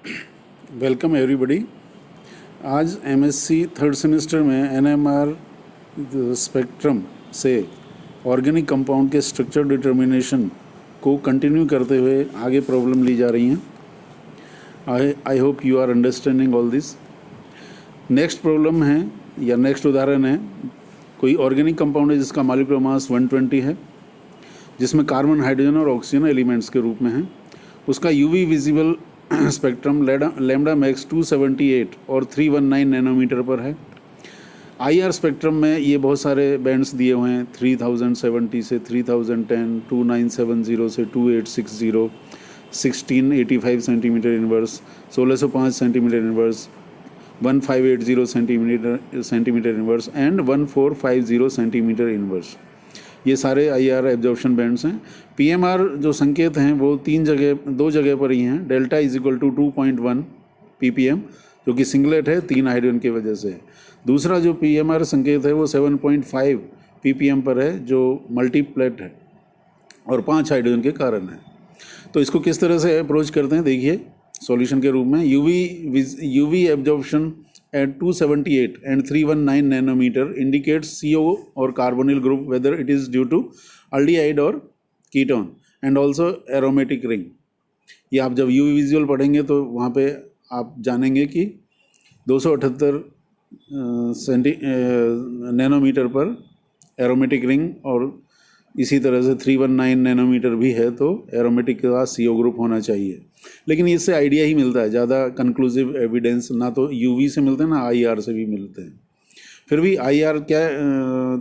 Welcome everybody. आज MSc third semester में NMR spectrum से ऑर्गेनिक कंपाउंड के स्ट्रक्चर डिटर्मिनेशन को कंटिन्यू करते हुए आगे प्रॉब्लम ली जा रही हैं। I hope you are understanding all this. Next problem है या नेक्स्ट उदाहरण है, कोई ऑर्गेनिक कंपाउंड है जिसका मॉलिक्यूलर मास 120 है, जिसमें कार्बन, हाइड्रोजन और ऑक्सीजन एलिमेंट्स के रूप में हैं। उसका UV visible spectrum lambda max 278 और 319 नैनोमीटर पर है। आईआर स्पेक्ट्रम में ये बहुत सारे बैंड्स दिए हुए हैं, 3070 से 3010, 2970 से 2860, 1685 centimetre inverse, 1605 centimetre inverse, 1580 centimetre inverse and 1450 centimetre inverse. ये सारे आईआर एब्जॉर्प्शन बैंड्स हैं। पीएमआर जो संकेत हैं वो दो जगह पर ही हैं। Delta is equal to 2.1 ppm, जो कि सिंगलेट है 3 हाइड्रोजन की वजह से। दूसरा जो पीएमआर संकेत है वो 7.5 ppm पर है, जो मल्टीप्लेट है और 5 हाइड्रोजन के कारण है। तो इसको किस तरह से अप्रोच करते हैं, देखिए सॉल्यूशन के रूप में। UV absorption at 278 and 319 nanometer indicates CO or carbonyl group, whether it is due to aldehyde or ketone, and also aromatic ring। ये आप जब UV विजुअल पढ़ेंगे तो वहाँ पे आप जानेंगे कि 278 नैनोमीटर पर एरोमेटिक रिंग और इसी तरह से 319 नैनोमीटर भी है, तो एरोमेटिक के साथ CO ग्रुप होना चाहिए। लेकिन इससे आइडिया ही मिलता है, ज़्यादा कंक्लूसिव एविडेंस ना तो UV से मिलते हैं ना IR से भी मिलते हैं। फिर भी IR क्या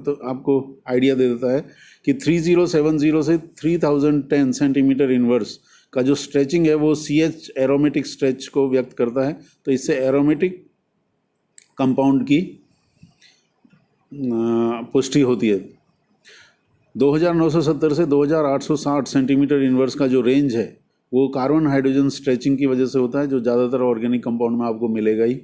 तो आपको आइडिया दे देता है कि 3070 से 3010 सेंटीमीटर इनवर्स का जो स्ट्रेचिंग है वो CH एरोमेटिक स्ट्रेच को व्यक्त करता है। तो इससे एरोमेटिक कंपाउंड की पुष्टि होती है। 2970 से 2860 सेंटीमीटर इनवर्स का जो रेंज है वो कार्बन हाइड्रोजन स्ट्रेचिंग की वजह से होता है, जो ज़्यादातर ऑर्गेनिक कंपाउंड में आपको मिलेगा ही।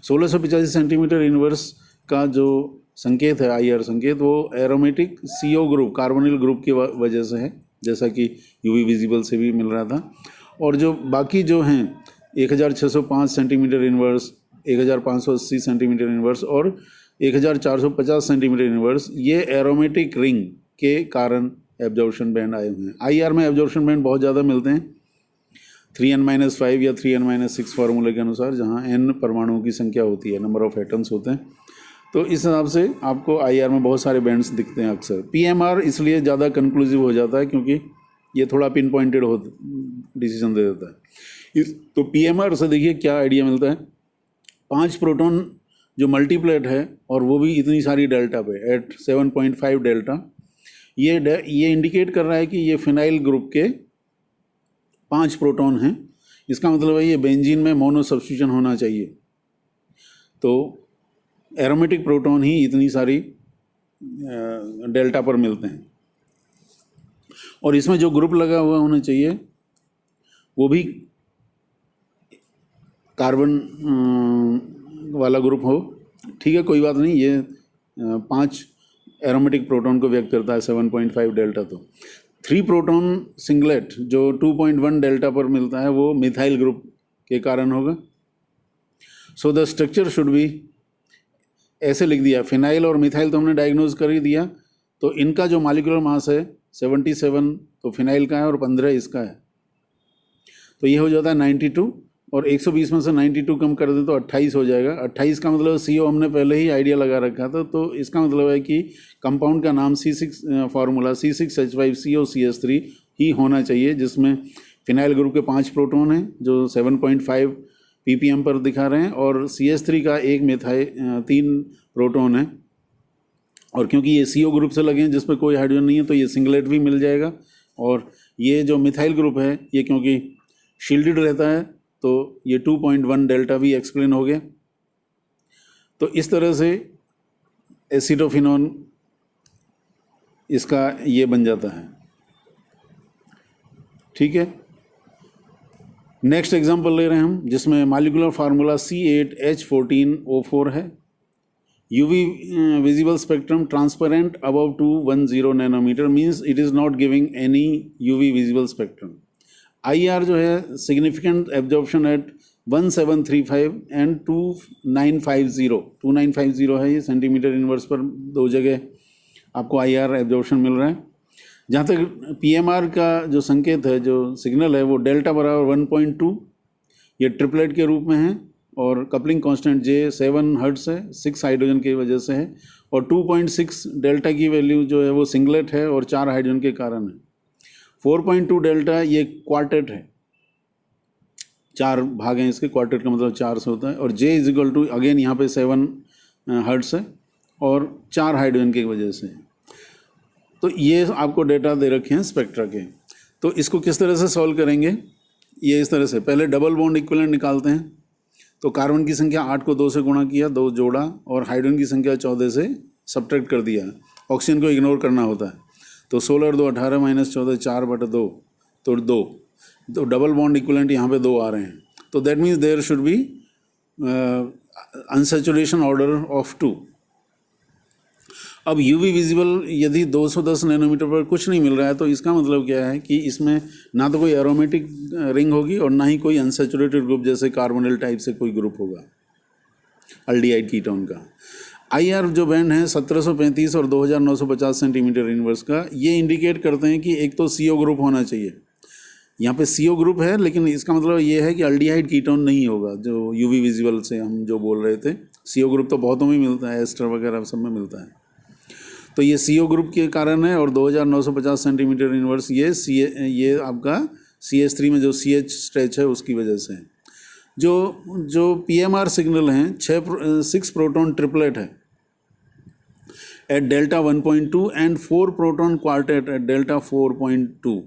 1685 सेंटीमीटर इनवर्स का जो संकेत है, आईआर संकेत, वो aromatic CO group, carbonyl group की वजह से है, जैसा कि यूवी विजिबल से भी मिल रहा था। और जो बाकी जो हैं 1605 सेंटीमीटर इनवर्स, 1580 सेंटीमीटर इनवर्स और 1450 सेंटीमीटर इनवर्स, ये एरोमेटिक रिंग के कारण एब्जॉर्प्शन बैंड आए हुए हैं। आईआर में एब्जॉर्प्शन बैंड बहुत ज़्यादा मिलते हैं, 3n-5 या 3n-6 फार्मूले के अनुसार, जहाँ n परमाणुओं की संख्या होती है, नंबर ऑफ एटम्स होते हैं। तो इस हिसाब से आपको आईआर में बहुत सारे बैंड्स दिखते हैं अक्सर। पीएमआर इसलिए ज़्यादा कंक्लूसिव हो जाता है क्योंकि ये थोड़ा पिन पॉइंटेड डिसीजन दे देता है। तो पीएमआर से देखिए क्या आइडिया मिलता है। 5 प्रोटॉन जो मल्टीप्लेट है और वो भी इतनी सारी डेल्टा पे, एट 7.5 डेल्टा, ये इंडिकेट कर रहा है कि ये फिनाइल ग्रुप के 5 प्रोटॉन हैं। इसका मतलब है ये बेंजीन में मोनो सब्स्टिट्यूशन होना चाहिए। तो एरोमेटिक प्रोटॉन ही इतनी सारी डेल्टा पर मिलते हैं। और इसमें जो ग्रुप लगा हुआ होना चाहिए वो भी कार्बन वाला ग्रुप हो। ठीक है, कोई बात नहीं, ये 5 एरोमेटिक प्रोटॉन को व्यक्त करता है 7.5 डेल्टा। तो 3 प्रोटॉन सिंगलेट जो 2.1 डेल्टा पर मिलता है वो मिथाइल ग्रुप के कारण होगा। So the structure should be, ऐसे लिख दिया। फिनाइल और मिथाइल तो हमने डायग्नोज कर ही दिया। तो इनका जो मॉलिक्यूलर मास है 77 तो फिनाइल का है और 15 इसका है, तो ये हो जाता है 92। और 120 में से 92 कम कर दे तो 28 हो जाएगा। 28 का मतलब CO हमने पहले ही आइडिया लगा रखा था, तो इसका मतलब है कि कंपाउंड का नाम C6 फार्मूला C6H5COCH3 ही होना चाहिए, जिसमें फिनाइल ग्रुप के 5 प्रोटॉन हैं जो 7.5 ppm पर दिखा रहे हैं और CH3 का 3 प्रोटॉन है। और क्योंकि ये CO ग्रुप से लगे हैं जिस पर कोई हाइड्रोजन नहीं है, तो ये सिंगलेट भी मिल जाएगा। और ये जो मिथाइल ग्रुप है ये क्योंकि शील्डेड रहता है तो ये 2.1 डेल्टा भी एक्सप्लेन हो गया। तो इस तरह से एसिटोफिनोन इसका ये बन जाता है। ठीक है, नेक्स्ट एग्जांपल ले रहे हैं हम, जिसमें मॉलिक्यूलर फार्मूला C8H14O4 है। UV visible spectrum transparent above 210 nanometer means it is not giving any UV visible spectrum. IR जो है सिग्निफिकेंट एब्जॉर्प्शन एट 1735 एंड 2950 है ये सेंटीमीटर इनवर्स पर दो जगह आपको IR एब्जॉर्प्शन मिल रहा है। जहाँ तक PMR का जो संकेत है, जो सिग्नल है, वो डेल्टा बराबर 1.2, ये ट्रिपलेट के रूप में है और कपलिंग कांस्टेंट J 7 हर्ट्ज है, 6 हाइड्रोजन की वजह से है, और 2.6 डेल्टा की वैल्यू जो है वो सिंगलेट है और 4 हाइड्रोजन के कारण है। 4.2 डेल्टा ये क्वार्टेट है, 4 भाग हैं इसके, क्वार्टेट का मतलब 4 से होता है, और J is equal to again यहाँ पे 7 हर्ट्ज है और 4 हाइड्रोजन की वजह से। तो ये आपको डेटा दे रखे हैं स्पेक्ट्रा के। तो इसको किस तरह से सॉल्व करेंगे, ये इस तरह से, पहले डबल बॉन्ड इक्विवेलेंट निकालते हैं। तो कार्बन की संख्या 8 को 2 से गुणा किया, 2 जोड़ा, और हाइड्रोजन की संख्या 14 से सब्ट्रैक्ट कर दिया। ऑक्सीजन को इग्नोर करना होता है। तो 16 और 2 18 माइनस 14 4/2, तो 2। तो डबल बॉन्ड इक्विवेलेंट यहाँ पे 2 आ रहे हैं। तो that means there should be unsaturation order of 2। अब यूवी विजिबल यदि 210 नैनोमीटर पर कुछ नहीं मिल रहा है, तो इसका मतलब क्या है कि इसमें ना तो कोई एरोमेटिक रिंग होगी और ना ही कोई अनसैचुरेटेड ग्रुप जैसे कार्बोनिल टाइप से कोई ग्रुप होगा अल्डिहाइड कीटोन का। IR जो बैंड है 1735 और 2950 सेंटीमीटर इनवर्स का, ये इंडिकेट करते हैं कि एक तो CO ग्रुप होना चाहिए। यहाँ पे CO ग्रुप है, लेकिन इसका मतलब ये है कि अल्डिहाइड कीटोन नहीं होगा, जो यूवी विजिबल से हम जो बोल रहे थे। CO ग्रुप तो बहुतों में मिलता है, एस्टर वगैरह सब में मिलता है। तो ये CO ग्रुप के कारण है, और 2950 सेंटीमीटर इनवर्स ये आपका CH3 में जो CH स्ट्रेच है उसकी वजह से है। जो PMR सिग्नल हैं 6 प्रोटॉन ट्रिपलेट है at delta 1.2 and 4 proton quartet at delta 4.2,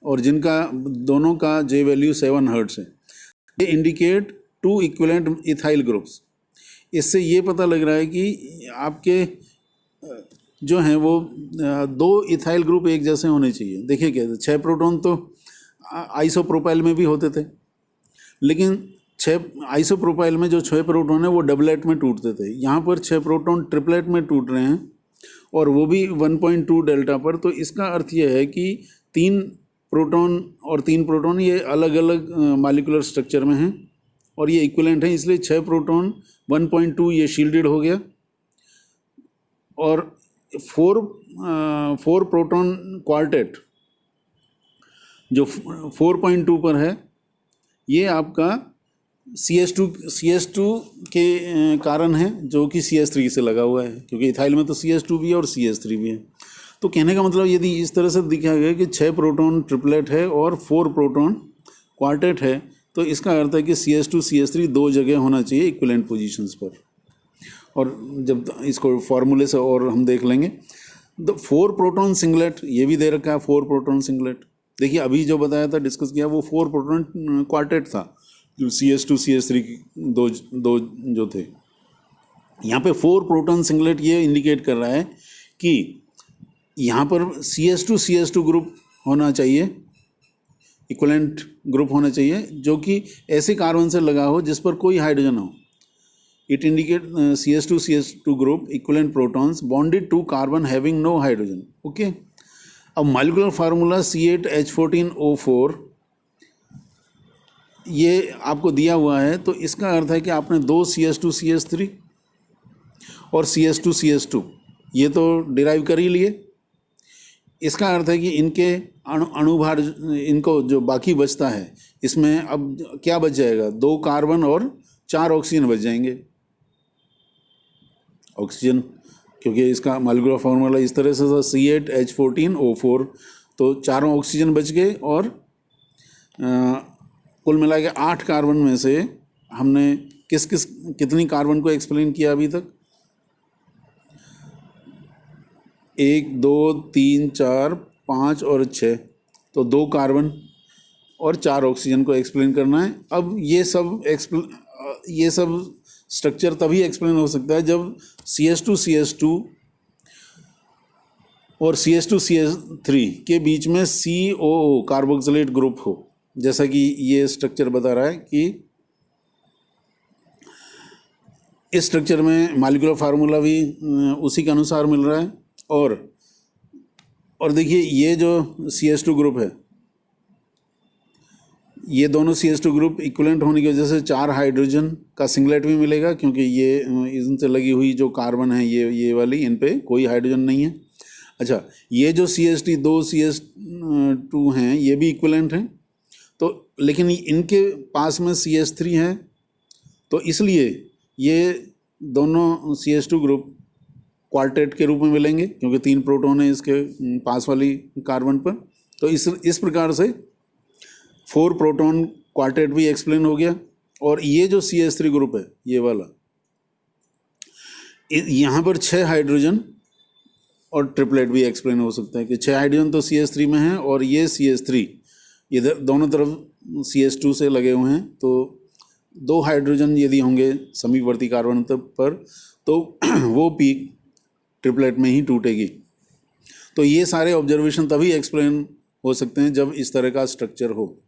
और जिनका दोनों का J वैल्यू 7 हर्ट्ज है। ये इंडिकेट 2 इक्विवेलेंट इथाइल ग्रुप्स। इससे ये पता लग रहा है कि आपके जो हैं वो 2 इथाइल ग्रुप एक जैसे होने चाहिए। देखिए क्या, 6 प्रोटॉन तो आइसोप्रोपाइल में भी होते थे, लेकिन 6 आइसोप्रोपाइल में जो 6 प्रोटॉन है वो डबलेट में टूटते थे। यहाँ पर 6 प्रोटॉन ट्रिपलेट में टूट रहे हैं, और वो भी 1.2 डेल्टा पर। तो इसका अर्थ ये है कि 3 प्रोटॉन और 3 प्रोटॉन ये अलग अलग मॉलिक्यूलर स्ट्रक्चर में हैं, और ये इक्विवेलेंट हैं, इसलिए 6 प्रोटॉन 1.2 ये शील्डेड हो गया, और 4 प्रोटॉन क्वार्टेट जो 4.2 पर है, ये आपका CH2 के कारण है, जो कि CH3 से लगा हुआ है, क्योंकि इथाइल में तो CH2 भी है और CH3 भी है। तो कहने का मतलब यदि इस तरह से दिखाया गया कि 6 प्रोटॉन ट्रिपलेट है और 4 प्रोटॉन क्वार्टेट है, तो इसका अर्थ है कि CH2 CH3 2 जगह होना चाहिए इक्विवेलेंट पोजीशंस पर। और जब इसको फॉर्मूले से और हम देख लेंगे, तो 4 प्रोटॉन सिंगलेट ये भी दे रखा है, 4 प्रोटॉन सिंगलेट। देखिए अभी जो बताया था, डिस्कस किया, वो 4 प्रोटॉन क्वार्टेट था, जो CH2 CH3 दो जो थे। यहाँ पे 4 प्रोटॉन सिंगलेट ये इंडिकेट कर रहा है कि यहाँ पर CH2 ग्रुप होना चाहिए, इक्विवेलेंट ग्रुप होना चाहिए, जो कि ऐसे कार्बन से लगा हो जिस पर कोई हाइड्रोजन हो। It indicates CH2 group equivalent protons bonded to carbon having no hydrogen. Okay. अब molecular formula C8H14O4 ये आपको दिया हुआ है, तो इसका अर्थ है कि आपने 2 CH2 और CH2 ये तो डिराइव कर ही लिए। इसका अर्थ है कि इनके अणुभार, इनको जो बाकी बचता है, इसमें अब क्या बच जाएगा, 2 कार्बन और 4 ऑक्सीजन बच जाएंगे। ऑक्सीजन, क्योंकि इसका मॉलिक्यूलर फार्मूला इस तरह से था C8H14O4, तो 4 ऑक्सीजन बच गए, और कुल मिला के 8 कार्बन में से हमने कितनी कार्बन को एक्सप्लेन किया अभी तक, 1 2 3 4 5 और 6, तो 2 कार्बन और 4 ऑक्सीजन को एक्सप्लेन करना है। अब ये सब स्ट्रक्चर तभी एक्सप्लेन हो सकता है जब CH2 और CH3 के बीच में COO कार्बोक्सिलेट ग्रुप हो, जैसा कि ये स्ट्रक्चर बता रहा है कि इस स्ट्रक्चर में मॉलिक्यूलर फार्मूला भी उसी के अनुसार मिल रहा है। और देखिए ये जो CH2 ग्रुप है, ये दोनों CH2 ग्रुप इक्विवेलेंट होने की वजह से 4 हाइड्रोजन का सिंगलेट भी मिलेगा, क्योंकि ये इनसे लगी हुई जो कार्बन है ये वाली, इन पे कोई हाइड्रोजन नहीं है। अच्छा, ये जो CH2 दो CH2 हैं ये भी इक्विवेलेंट हैं, तो लेकिन इनके पास में CH3 है, तो इसलिए ये दोनों CH2 ग्रुप क्वार्टेट के रूप में मिलेंगे, क्योंकि 3 प्रोटॉन है इसके पास वाली कार्बन पर। तो इस प्रकार से 4 प्रोटॉन क्वार्टेट भी एक्सप्लेन हो गया। और ये जो CH3 ग्रुप है ये वाला, यहाँ पर 6 हाइड्रोजन और ट्रिपलेट भी एक्सप्लेन हो सकता है कि 6 हाइड्रोजन तो CH3 में है, और ये CH3 इधर दोनों तरफ CH2 से लगे हुए हैं, तो 2 हाइड्रोजन यदि होंगे समीपवर्ती कार्बन पर तो वो पीक ट्रिपलेट में ही टूटेगी। तो ये सारे ऑब्जर्वेशन तभी एक्सप्लेन हो सकते हैं जब इस तरह का स्ट्रक्चर हो।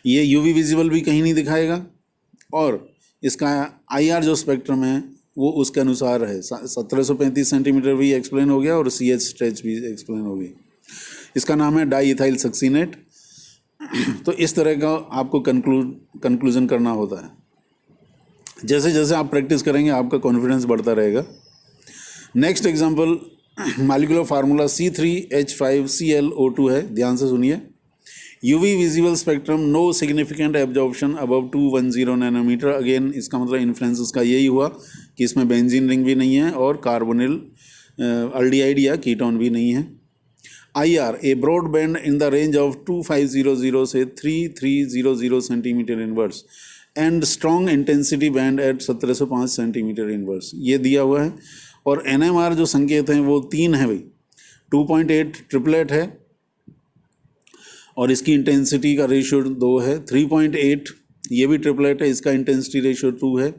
ये यूवी विजिबल भी कहीं नहीं दिखाएगा, और इसका IR जो स्पेक्ट्रम है वो उसके अनुसार है। 1735 सेंटीमीटर भी एक्सप्लेन हो गया, और CH स्ट्रेच भी एक्सप्लेन हो गई। इसका नाम है डाई इथाइल सक्सीनेट। तो इस तरह का आपको कंक्लूजन करना होता है। जैसे जैसे आप प्रैक्टिस करेंगे आपका कॉन्फिडेंस बढ़ता रहेगा। Next example, molecular formula C3H5ClO2 है, ध्यान से सुनिए। UV visible spectrum, no significant absorption above 210 nanometre. Again इसका मतलब इन्फ्लुएंस उसका यही हुआ कि इसमें बेंजीन रिंग भी नहीं है और कार्बोनिल अल्डिहाइड या कीटोन भी नहीं है। IR, a broad band in the range of 2500 से 3300 centimetre inverse and strong intensity band at 1705 centimetre inverse, ये दिया हुआ है। और NMR जो संकेत हैं वो 3 है भाई। 2.8 ट्रिपलेट है और इसकी इंटेंसिटी का रेशियो 2 है। 3.8 ये भी ट्रिपलेट है, इसका इंटेंसिटी रेशियो 2 है।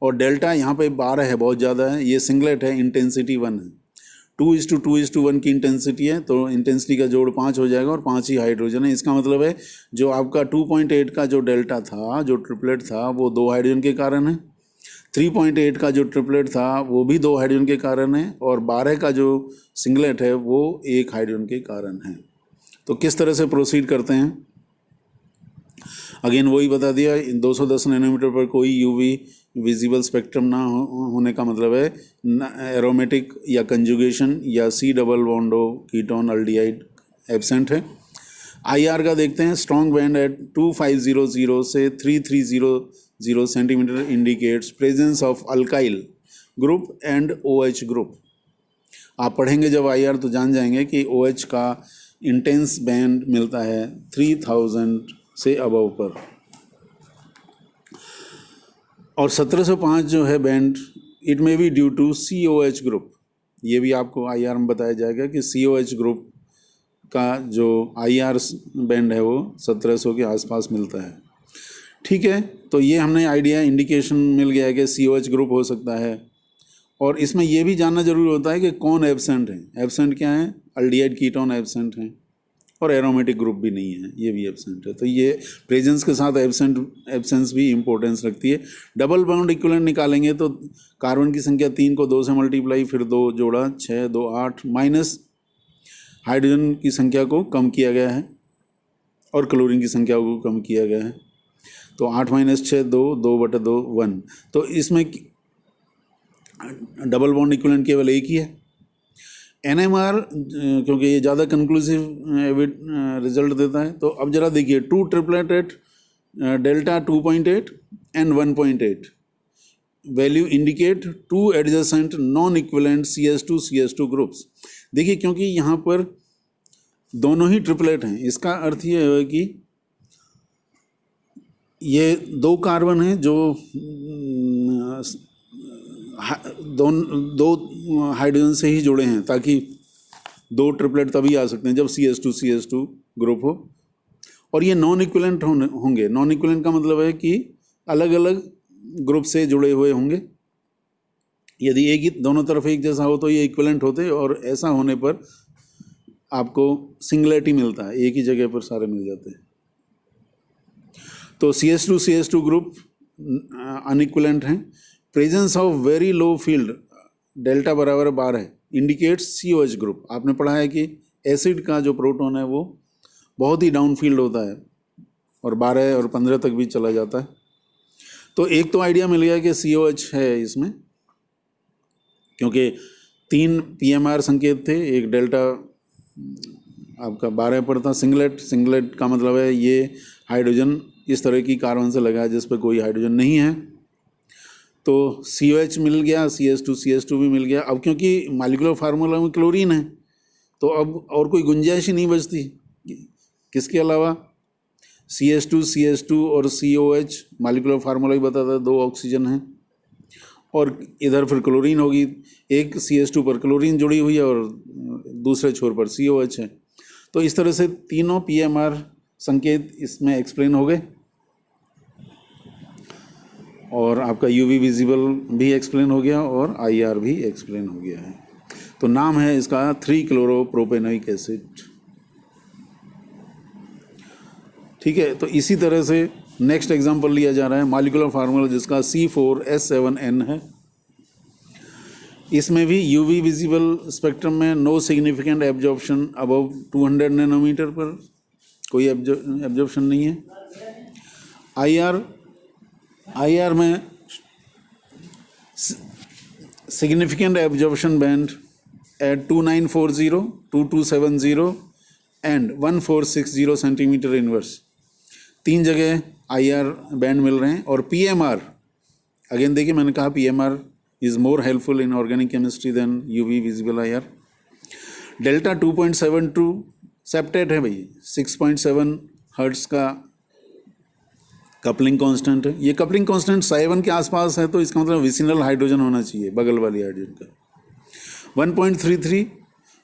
और डेल्टा यहाँ पे 12 है, बहुत ज़्यादा है। ये सिंगलेट है, इंटेंसिटी 1 है। 2:2:1 की इंटेंसिटी है, तो इंटेंसिटी का जोड़ 5 हो जाएगा, और 5 ही हाइड्रोजन है। इसका मतलब है जो आपका 2.8 का जो डेल्टा था, जो ट्रिपलेट था, वो 2 हाइड्रोजन के कारण है। 3.8 का जो ट्रिपलेट था वो भी 2 हाइड्रोजन के कारण है, और 12 का जो सिंगलेट है वो 1 हाइड्रोजन के कारण है। तो किस तरह से प्रोसीड करते हैं, अगेन वही बता दिया। 210 नैनोमीटर पर कोई यूवी विजिबल स्पेक्ट्रम ना होने का मतलब है एरोमेटिक या कंजुगेशन या C double बॉन्डो ketone aldehyde absent है। IR का देखते हैं, स्ट्रॉन्ग बैंड एट 2500 से 3300 centimetre indicates presence of alkyl group and OH group. आप पढ़ेंगे जब IR तो जान जाएंगे कि OH का इंटेंस बैंड मिलता है 3000 से अबव पर, और 1705 जो है band, it may be due to COH group. ये भी आपको IR में बताया जाएगा कि COH ग्रुप का जो IR बैंड है वो 1700 के आसपास मिलता है। ठीक है, तो ये हमने आइडिया, इंडिकेशन मिल गया है कि COH ग्रुप हो सकता है। और इसमें ये भी जानना जरूरी होता है कि कौन एब्सेंट है। एब्सेंट क्या है, अल्डिहाइड कीटोन एब्सेंट हैं, और एरोमेटिक ग्रुप भी नहीं है, ये भी एब्सेंट है। तो ये प्रेजेंस के साथ एब्सेंस भी इंपॉर्टेंस रखती है। डबल बॉन्ड इक्विवेलेंट निकालेंगे तो कार्बन की संख्या 3 को 2 से मल्टीप्लाई, फिर 2 जोड़ा 6, 2 8, माइनस हाइड्रोजन की संख्या को कम किया गया है और क्लोरीन की संख्या को कम किया गया है। तो 8 - 6 2, 2/2 1। तो इसमें डबल बॉन्ड इक्विवेलेंट केवल एक ही है। NMR क्योंकि ये ज़्यादा कंक्लूसिव रिजल्ट देता है। तो अब जरा देखिए, 2 triplet at delta 2.8 and 1.8 value indicate 2 adjacent non equivalent CH2 groups. देखिए, क्योंकि यहाँ पर दोनों ही ट्रिपलेट हैं, इसका अर्थ ये है कि ये 2 कार्बन हैं जो दो हाइड्रोजन से ही जुड़े हैं, ताकि 2 ट्रिपलेट तभी आ सकते हैं जब CH2 ग्रुप हो। और ये नॉन इक्विवेलेंट होंगे। नॉन इक्विवेलेंट का मतलब है कि अलग अलग ग्रुप से जुड़े हुए होंगे। यदि एक ही दोनों तरफ एक जैसा हो तो ये इक्विवेलेंट होते, और ऐसा होने पर आपको सिंगुलैरिटी मिलता है, एक ही जगह पर सारे मिल जाते हैं। तो CH2 ग्रुप अनइक्विवेलेंट हैं। Presence of very low field delta बराबर 12 इंडिकेट्स COH ग्रुप। आपने पढ़ा है कि एसिड का जो प्रोटॉन है वो बहुत ही डाउन फील्ड होता है, और 12 और 15 तक भी चला जाता है। तो एक तो आइडिया मिल गया कि COH है इसमें, क्योंकि 3 PMR संकेत थे, एक डेल्टा आपका 12 पर था। सिंगलेट का मतलब है ये हाइड्रोजन इस तरह की कार्बन से लगा है जिस पर कोई हाइड्रोजन नहीं है। तो COH मिल गया, CH2 भी मिल गया। अब क्योंकि मॉलिक्यूलर फार्मूला में क्लोरीन है तो अब और कोई गुंजाइश ही नहीं बचती। किसके अलावा CH2 और COH मॉलिक्यूलर फार्मूला ही बताता है, 2 ऑक्सीजन हैं और इधर फिर क्लोरीन होगी। एक CH2 पर क्लोरीन जुड़ी हुई है और दूसरे छोर पर COH है। तो इस तरह से तीनों PMR संकेत इसमें एक्सप्लेन हो गए और आपका UV विजिबल भी एक्सप्लेन हो गया और IR भी एक्सप्लेन हो गया है। तो नाम है इसका 3-क्लोरोप्रोपेनोइक एसिड। ठीक है, तो इसी तरह से नेक्स्ट एग्जांपल लिया जा रहा है मॉलिक्यूलर फार्मूला जिसका C4H7N है। इसमें भी UV विजिबल स्पेक्ट्रम में no significant absorption above 200 nanometre पर कोई एब्जॉर्प्शन नहीं है। IR में significant absorption band at 2940, 2270 and 1460 centimetre inverse. 3 जगह IR बैंड मिल रहे हैं। और PMR अगेन देखिए, मैंने कहा PMR is more helpful in organic chemistry than UV visible IR। Delta 2.72 septet है भाई, 6.7 हर्ट्ज का कपलिंग कांस्टेंट है। ये कपलिंग कांस्टेंट 7 के आसपास है, तो इसका मतलब विसिनल हाइड्रोजन होना चाहिए, बगल वाली हाइड्रोजन का। 1.33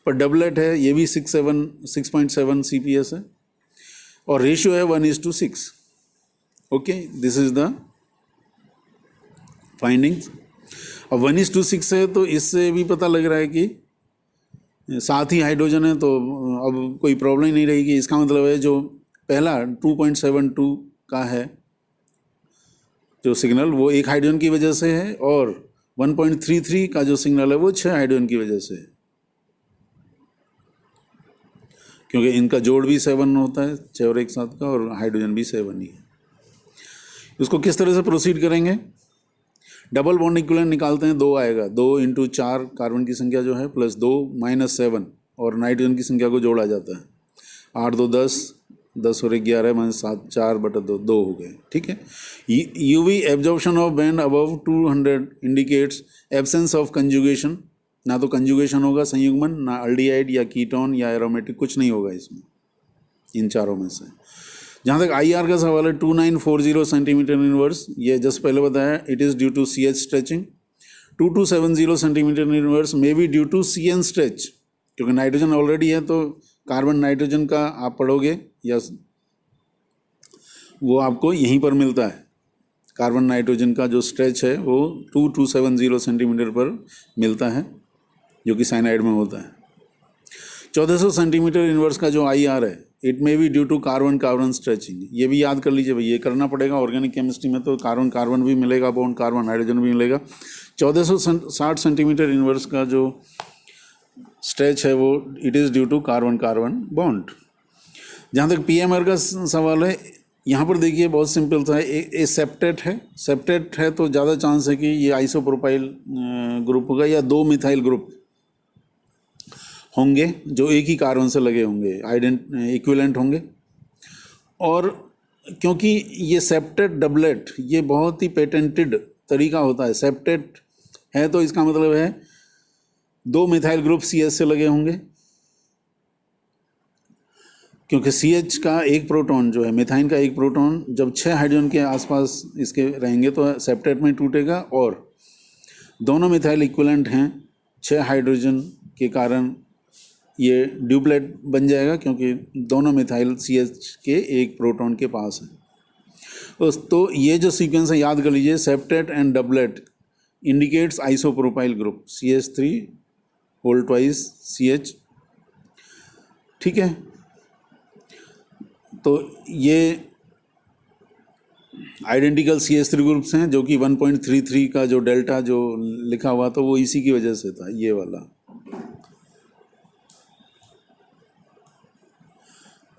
पर डबलेट है, ये भी 6.7 CPS है और रेशियो है 1:6। Okay, this is the findings. अब 1:6 है तो इससे भी पता लग रहा है कि 7 ही हाइड्रोजन है, तो अब कोई प्रॉब्लम ही नहीं रहेगी। इसका मतलब है जो पहला 2.72 का है जो सिग्नल, वो 1 हाइड्रोजन की वजह से है और 1.33 का जो सिग्नल है वो 6 हाइड्रोजन की वजह से है, क्योंकि इनका जोड़ भी 7 होता है, 6 और 1 7 का, और हाइड्रोजन भी 7 ही है। उसको किस तरह से प्रोसीड करेंगे? डबल बॉन्ड इक्विवेलेंट निकालते हैं, 2 आएगा, 2 × 4 कार्बन की संख्या जो है प्लस 2 -7 और नाइट्रोजन की संख्या को जोड़ा जाता है। 8 2 10, 10 और 11 -7, 4/2 हो गए। ठीक है। UV absorption of band above 200 indicates absence of conjugation. ना तो कंजुगेशन होगा, संयुग्मन, ना अल्डिहाइड या कीटोन या एरोमेटिक, कुछ नहीं होगा इसमें इन चारों में से। जहाँ तक IR का सवाल है, 2940 सेंटीमीटर इनवर्स, ये जस्ट पहले बताया, it is due to CH stretching. 2270 centimetre inverse may be due to CN stretch, क्योंकि नाइट्रोजन ऑलरेडी है तो कार्बन नाइट्रोजन का आप पढ़ोगे या वो आपको यहीं पर मिलता है। कार्बन नाइट्रोजन का जो स्ट्रेच है वो 2270 सेंटीमीटर पर मिलता है, जो कि साइनाइड में होता है। 1400 सेंटीमीटर इनवर्स का जो IR है, it may be due to carbon stretching. ये भी याद कर लीजिए भाई, ये करना पड़ेगा ऑर्गेनिक केमिस्ट्री में, तो कार्बन भी मिलेगा, बॉन्ड कार्बन हाइड्रोजन भी मिलेगा। 1460 सेंटीमीटर इनवर्स का जो स्ट्रेच है वो it is due to carbon bond. जहाँ तक PMR का सवाल है, यहाँ पर देखिए बहुत सिंपल था, ए सेप्टेट है तो ज़्यादा चांस है कि ये आइसोप्रोपाइल ग्रुप होगा या 2 मिथाइल ग्रुप होंगे जो एक ही कार्बन से लगे होंगे, इक्विवेलेंट होंगे। और क्योंकि ये सेप्टेट डबलेट ये बहुत ही पेटेंटेड तरीका होता है, सेप्टेट है तो इसका मतलब है 2 मिथाइल ग्रुप CH से लगे होंगे, क्योंकि CH का एक प्रोटॉन जो है, मिथाइन का एक प्रोटॉन जब 6 हाइड्रोजन के आसपास इसके रहेंगे तो सेप्टेट में टूटेगा, और दोनों मिथाइल इक्विवेलेंट हैं 6 हाइड्रोजन के कारण ये ड्यूप्लेट बन जाएगा, क्योंकि दोनों मिथाइल CH के एक प्रोटॉन के पास है। तो ये जो सीक्वेंस है याद कर लीजिए, septet and doublet indicates isopropyl group, CH3 whole twice CH। ठीक है, तो ये आइडेंटिकल CH3 ग्रुप्स हैं, जो कि 1.33 का जो डेल्टा जो लिखा हुआ था वो इसी की वजह से था, ये वाला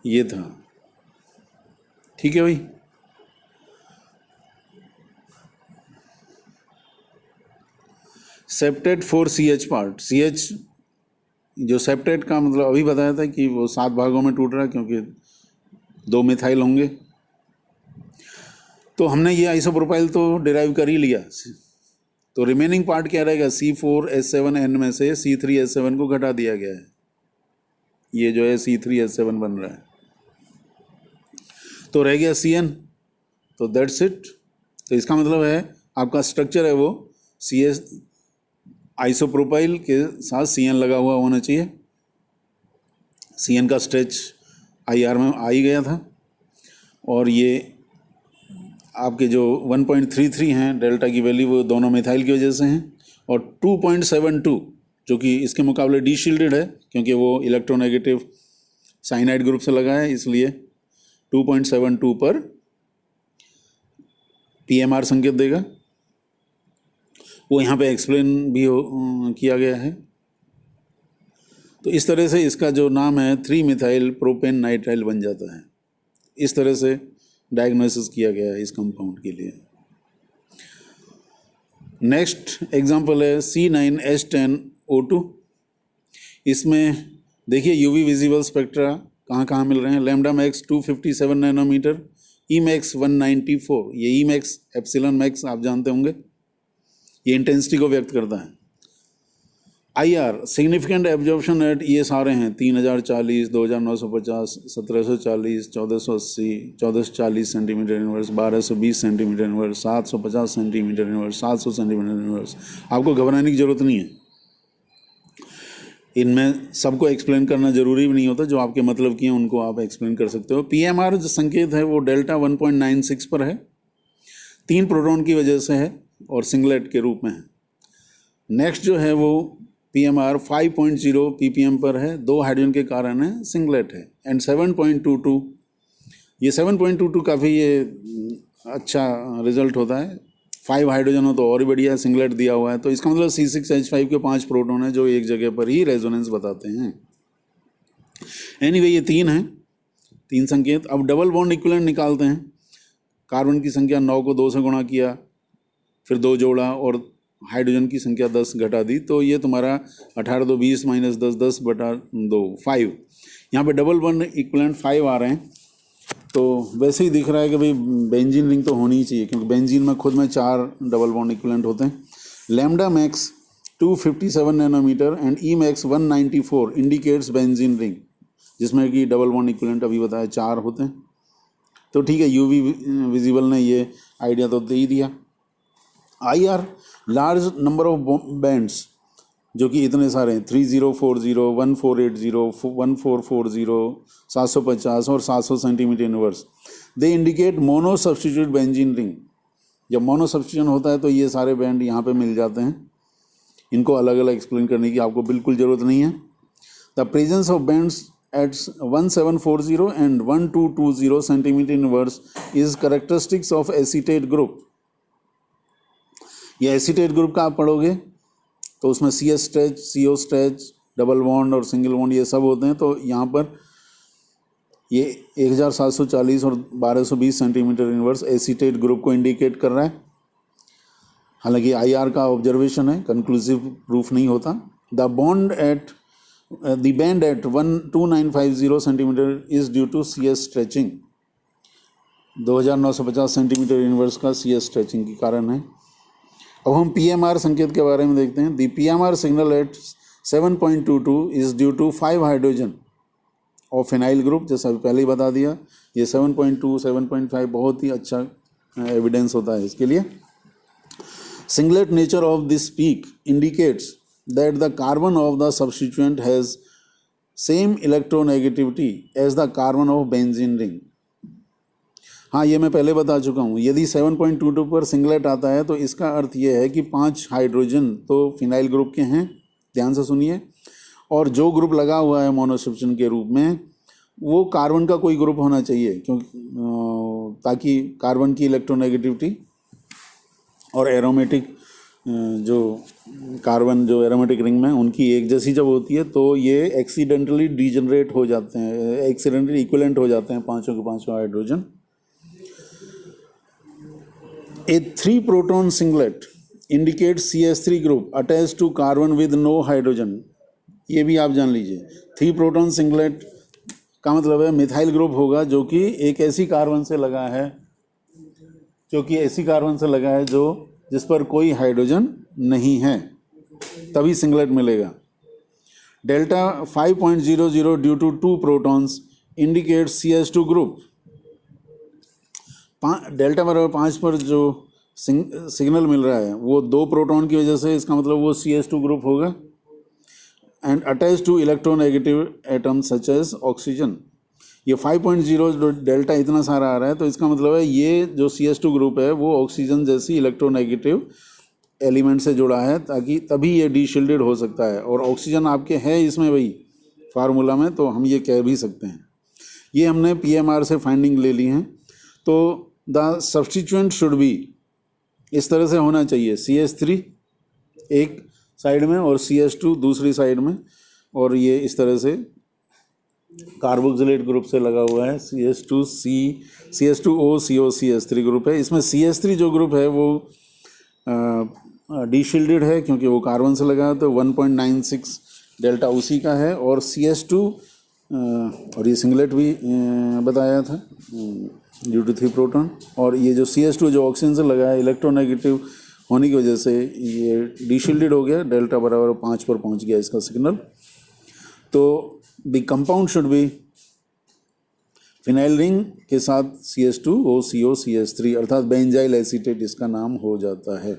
ये था। ठीक है भाई। Septet for C H part, C H जो सेप्टेट का मतलब अभी बताया था कि वो 7 भागों में टूट रहा है क्योंकि 2 मिथाइल होंगे। तो हमने ये आइसोप्रोपाइल तो डिराइव कर ही लिया, तो रिमेनिंग पार्ट क्या रहेगा, C4H7N में से C3H7 को घटा दिया गया है, ये जो है C3H7 बन रहा है, तो रह गया CN, तो दैट्स इट। तो इसका मतलब है आपका स्ट्रक्चर है वो CS आइसोप्रोपाइल के साथ CN लगा हुआ होना चाहिए। CN का स्ट्रेच IR में आ ही गया था, और ये आपके जो 1.33 हैं डेल्टा की वैल्यू वो दोनों मिथाइल की वजह से हैं, और 2.72 जो कि इसके मुकाबले डी शील्डेड है क्योंकि वो इलेक्ट्रोनेगेटिव साइनाइड ग्रुप से लगा है, इसलिए 2.72 पर PMR संकेत देगा। वो यहाँ पे एक्सप्लेन भी किया गया है। तो इस तरह से इसका जो नाम है 3 मिथाइल प्रोपेन नाइट्राइल बन जाता है। इस तरह से डायग्नोसिस किया गया है इस कंपाउंड के लिए। नेक्स्ट एग्जांपल है C9H10O2। इसमें देखिए यूवी विजिबल स्पेक्ट्रा कहाँ कहाँ मिल रहे हैं। लैम्डा मैक्स 257 नैनोमीटर, ई मैक्स 194, ये ई मैक्स एप्सिलॉन मैक्स आप जानते होंगे, ये इंटेंसिटी को व्यक्त करता है। IR सिग्निफिकेंट एब्जॉर्प्शन एट, ये सारे हैं 3040, 2950, 1740, 1480, 1440 centimetre inverse, 1220 centimetre inverse, 750 centimetre inverse, 700 centimetre inverse. आपको घबराने की ज़रूरत नहीं है, इनमें सबको एक्सप्लेन करना ज़रूरी भी नहीं होता, जो आपके मतलब की हैं उनको आप एक्सप्लेन कर सकते हो। PMR जो संकेत है वो डेल्टा 1.96 पर है, 3 प्रोटॉन की वजह से है और सिंगलेट के रूप में है। नेक्स्ट जो है वो PMR 5.0 ppm पर है, 2 हाइड्रोजन के कारण है, सिंगलेट है। एंड 7.22, ये 7.22 काफ़ी ये अच्छा रिजल्ट होता है, 5 हाइड्रोजन हो तो और ही बढ़िया, सिंगलेट दिया हुआ है, तो इसका मतलब C6H5 के 5 प्रोटॉन है जो एक जगह पर ही रेजोनेंस बताते हैं। एनीवे ये 3 हैं, 3 संकेत। अब डबल बॉन्ड इक्विवेलेंट निकालते हैं। कार्बन की संख्या 9 को 2 से गुणा किया, फिर 2 जोड़ा और हाइड्रोजन की संख्या 10 घटा दी, तो ये तुम्हारा 18 2 20 माइनस 10 10 बटा 2 5। यहाँ पे डबल बॉन्ड इक्विवेलेंट 5 आ रहे हैं, तो वैसे ही दिख रहा है कि भाई बेंजीन रिंग तो होनी ही चाहिए, क्योंकि बेंजीन में खुद में 4 डबल बॉन्ड इक्विवेलेंट होते हैं। Lambda max 257 nanometre and E max 194 indicates benzene ring, जिसमें कि डबल बॉन्ड इक्विवेलेंट अभी बताया 4 होते हैं। तो ठीक है, यूवी विजिबल ने ये आइडिया तो दे ही दिया। IR large number of bands, जो कि इतने सारे हैं 3040, 1480, 1440, 750 और 700 centimetre inverse, they indicate mono substitute benzene ring. जब मोनो सब्सटीट्यूशन होता है तो ये सारे बैंड यहाँ पे मिल जाते हैं, इनको अलग अलग एक्सप्लेन करने की आपको बिल्कुल ज़रूरत नहीं है। The presence of bands at 1740 and 1220 centimetre inverse is characteristics of acetate group. ये एसीटेट ग्रुप का आप पढ़ोगे तो उसमें CS stretch, CO stretch, double bond और सिंगल बॉन्ड ये सब होते हैं। तो यहाँ पर ये 1740 और 1220 सेंटीमीटर इनवर्स एसीटेट ग्रुप को इंडिकेट कर रहा है। हालांकि IR का ऑब्जर्वेशन है, कंक्लूसिव प्रूफ नहीं होता। The band at 2950 centimetre is due to CS stretching. 2950 centimetre inverse का CS स्ट्रेचिंग के कारण है। अब हम PMR संकेत के बारे में देखते हैं। The PMR signal at 7.22 is due to 5 hydrogen of phenyl group, जैसा पहले ही बता दिया। ये 7.2 7.5 बहुत ही अच्छा एविडेंस होता है इसके लिए। Singlet nature of this peak indicates that the carbon of the substituent has same electronegativity as the carbon of benzene ring. हाँ, ये मैं पहले बता चुका हूँ। यदि 7.22 पर सिंगलेट आता है तो इसका अर्थ ये है कि 5 हाइड्रोजन तो फिनाइल ग्रुप के हैं, ध्यान से सुनिए, और जो ग्रुप लगा हुआ है मोनोसब्स्टिट्यूशन के रूप में वो कार्बन का कोई ग्रुप होना चाहिए, क्योंकि ताकि कार्बन की इलेक्ट्रोनेगेटिविटी और एरोमेटिक जो कार्बन जो एरोमेटिक रिंग में उनकी एक जैसी जब होती है तो ये एक्सीडेंटली डीजनरेट हो जाते हैं, एक्सीडेंटली इक्विवेलेंट हो जाते हैं पांचों के पांचों hydrogen. A 3 proton singlet indicates CH3 group attached to carbon with no hydrogen. ये भी आप जान लीजिए, 3 प्रोटॉन सिंगलेट का मतलब है मिथाइल ग्रुप होगा जो कि एक ऐसी कार्बन से लगा है, जो जिस पर कोई हाइड्रोजन नहीं है, तभी सिंगलेट मिलेगा. Delta 5.00 due to 2 protons indicate CH2 group. Delta बराबर 5 पर जो सिग्नल मिल रहा है वो 2 प्रोटॉन की वजह से, इसका मतलब वो CH2 ग्रुप होगा. And attach to electronegative atom such as oxygen. ये 5.0 डेल्टा इतना सारा आ रहा है, तो इसका मतलब है ये जो CH2 ग्रुप है वो ऑक्सीजन जैसी इलेक्ट्रोनेगेटिव एलिमेंट से जुड़ा है, ताकि तभी ये डीशिल्डेड हो सकता है. और ऑक्सीजन आपके है इसमें भाई फार्मूला में, तो हम ये कह भी सकते हैं. ये हमने PMR से फाइंडिंग ले ली हैं. तो द सब्स्टिट्यूएंट शुड बी, इस तरह से होना चाहिए, CH3 एक साइड में और CH2 दूसरी साइड में, और ये इस तरह से कार्बोक्सिलेट ग्रुप से लगा हुआ है. CH2O CO CH3 ग्रुप है. इसमें CH3 जो ग्रुप है वो डीशिल्डेड है क्योंकि वो कार्बन से लगा है, तो 1.96 डेल्टा उसी का है. और CH2 और ये सिंगलेट भी बताया था ड्यू टू 3 प्रोटॉन. और ये जो CH2 जो ऑक्सीजन से लगा है, इलेक्ट्रोनेगेटिव होने की वजह से ये डीशिल्डेड हो गया, डेल्टा बराबर 5 पर पहुंच गया इसका सिग्नल. तो the compound should be phenyl ring के साथ CH2O CO CH3 अर्थात बेंजाइल एसीटेट इसका नाम हो जाता है.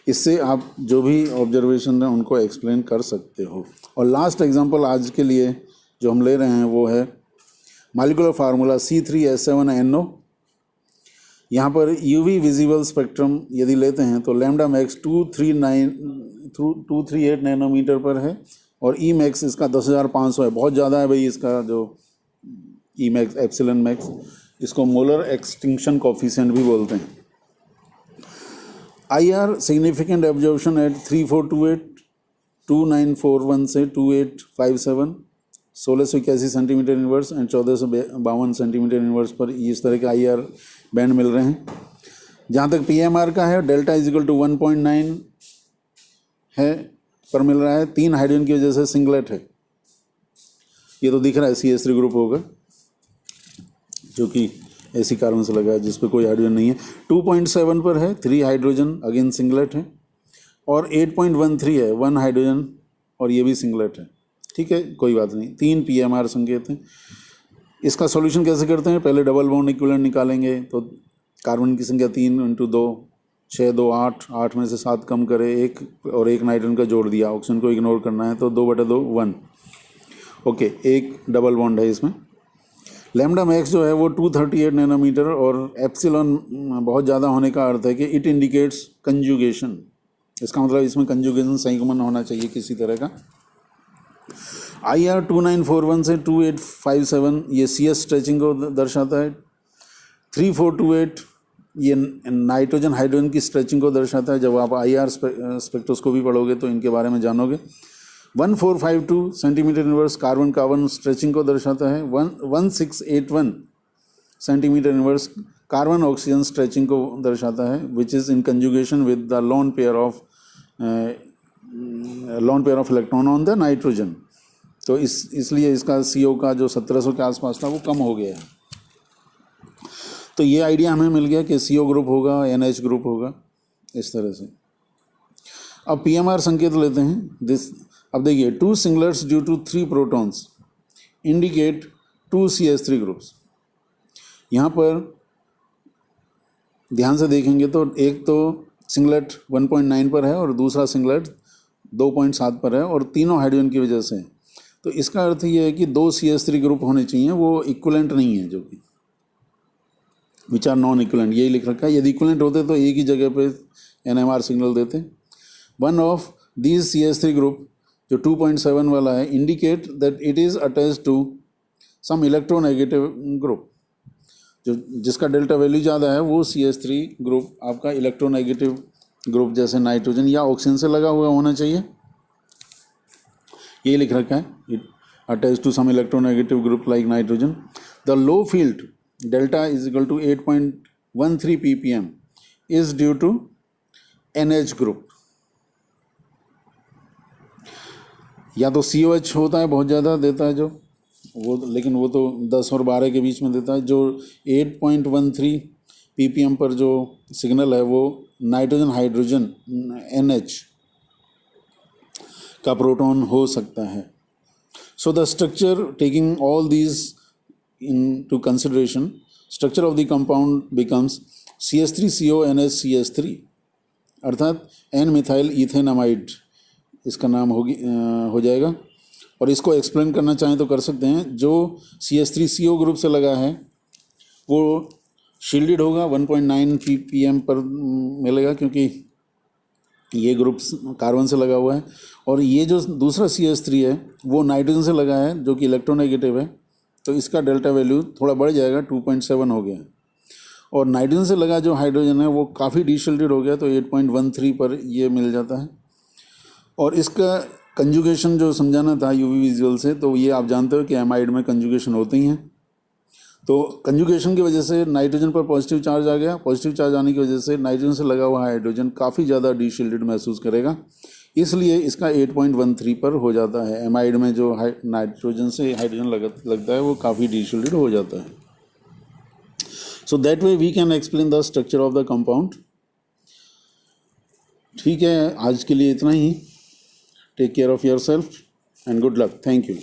इससे आप जो भी ऑब्जर्वेशन है उनको एक्सप्लेन कर सकते हो. और लास्ट एग्जांपल आज के लिए जो हम ले रहे हैं वो है मॉलिक्यूलर फार्मूला C3H7NO. यहाँ पर UV विजिबल स्पेक्ट्रम यदि लेते हैं तो लैम्डा मैक्स 238 नैनोमीटर पर है, और ई मैक्स इसका 10,500 है. बहुत ज़्यादा है भाई इसका जो ई मैक्स एप्सिलॉन मैक्स. इसको मोलर एक्सटिंक्शन कोफिशिएंट भी बोलते हैं. IR सिग्निफिकेंट एब्जॉर्प्शन एट 3428, 2941 से 2857, 1681 centimetre inverse and 1452 centimetre inverse पर इस तरह के IR बैंड मिल रहे हैं. जहाँ तक PMR का है, डेल्टा इजिकल टू 1.9 है पर मिल रहा है. 3 हाइड्रोजन की वजह से सिंगलेट है. ये तो दिख रहा है CH3 ग्रुप होगा जो कि ऐसी कार्बन से लगा है जिस पे कोई हाइड्रोजन नहीं है. 2.7 पर है 3 हाइड्रोजन, अगेन सिंगलेट है. और 8.13 है 1 हाइड्रोजन, और ये भी सिंगलेट है. ठीक है, कोई बात नहीं. 3 PMR संकेत हैं. इसका सॉल्यूशन कैसे करते हैं? पहले डबल बॉन्ड इक्विवेलेंट निकालेंगे. तो कार्बन की संख्या 3 × 2 6 2 8, 8 में से 7 कम करे, 1 और 1 नाइट्रोजन का जोड़ दिया. ऑक्सीजन को इग्नोर करना है तो 2/2 1. ओके, एक डबल बॉन्ड है इसमें. लैम्डा मैक्स जो है वो 238 नैनोमीटर, और एप्सिलॉन बहुत ज़्यादा होने का अर्थ है कि इट इंडिकेट्स कंजुगेशन. इसका मतलब इसमें कंजुगेशन संयुग्मन होना चाहिए किसी तरह का. IR 2941 से 2857 ये CS स्ट्रेचिंग को दर्शाता है. 3428 ये नाइट्रोजन हाइड्रोजन की स्ट्रेचिंग को दर्शाता है. जब आप IR स्पेक्ट्रोस्कोपी पढ़ोगे तो इनके बारे में जानोगे. 1452 centimetre inverse carbon carbon stretching को दर्शाता है. 1681 centimetre inverse carbon oxygen stretching को दर्शाता है, which is in conjugation with the lone pair of electron on the nitrogen. तो इसलिए इसका CO का जो 1700 के आसपास था वो कम हो गया है. तो ये आइडिया हमें मिल गया कि CO ग्रुप होगा, NH ग्रुप होगा, इस तरह से. अब PMR संकेत लेते हैं. अब देखिए, 2 singlets due to 3 protons indicate 2 CH3 groups. यहाँ पर ध्यान से देखेंगे तो एक तो सिंगलेट 1.9 पर है और दूसरा सिंगलेट 2.7 पर है, और तीनों हाइड्रोजन की वजह से. तो इसका अर्थ ये है कि 2 CH3 ग्रुप होने चाहिए, वो इक्विवेलेंट नहीं है, जो कि विच आर नॉन इक्विवेलेंट. यही लिख रखा है. यदि इक्विवेलेंट होते तो एक ही जगह पे NMR सिग्नल देते. One of these CH3 group जो 2.7 वाला है indicate that it is attached to some electronegative group. जो जिसका डेल्टा वैल्यू ज़्यादा है वो CH3 ग्रुप आपका इलेक्ट्रोनेगेटिव ग्रुप जैसे नाइट्रोजन या ऑक्सीजन से लगा हुआ होना चाहिए. ये लिख रखा है, it attach to some electronegative group like nitrogen. The low field delta is equal to 8.13 ppm is due to NH group. या तो COH होता है, बहुत ज़्यादा देता है जो वो, लेकिन वो तो 10 और 12 के बीच में देता है. जो 8.13 ppm पर जो सिग्नल है वो नाइट्रोजन हाइड्रोजन NH का प्रोटॉन हो सकता है. So the structure, taking all these into consideration, structure of the compound becomes CH3CONH-CH3 अर्थात N-methyl ethanamide इसका नाम हो जाएगा. और इसको एक्सप्लेन करना चाहें तो कर सकते हैं. जो CH3CO ग्रुप से लगा है वो शील्डेड होगा, 1.9 ppm पर मिलेगा क्योंकि ये ग्रुप कार्बन से लगा हुआ है. और ये जो दूसरा CH3 है वो नाइट्रोजन से लगा है जो कि इलेक्ट्रोनेगेटिव है, तो इसका डेल्टा वैल्यू थोड़ा बढ़ जाएगा, 2.7 हो गया. और नाइट्रोजन से लगा जो हाइड्रोजन है वो काफ़ी डीशिल्डेड हो गया, तो 8.13 पर ये मिल जाता है. और इसका कंजुगेशन जो समझाना था यूवी विजुअल से, तो ये आप जानते हो कि एमाइड में कंजुगेशन होती हैं. तो कंजुगेशन की वजह से नाइट्रोजन पर पॉजिटिव चार्ज आ गया. पॉजिटिव चार्ज आने की वजह से नाइट्रोजन से लगा हुआ हाइड्रोजन काफ़ी ज़्यादा डीशिल्डेड महसूस करेगा, इसलिए इसका 8.13 पर हो जाता है. एमाइड में जो नाइट्रोजन से हाइड्रोजन लगता है वो काफ़ी डीशिल्डेड हो जाता है. So that way we can explain the structure of the compound. ठीक है, आज के लिए इतना ही. Take care of yourself and good luck. Thank you.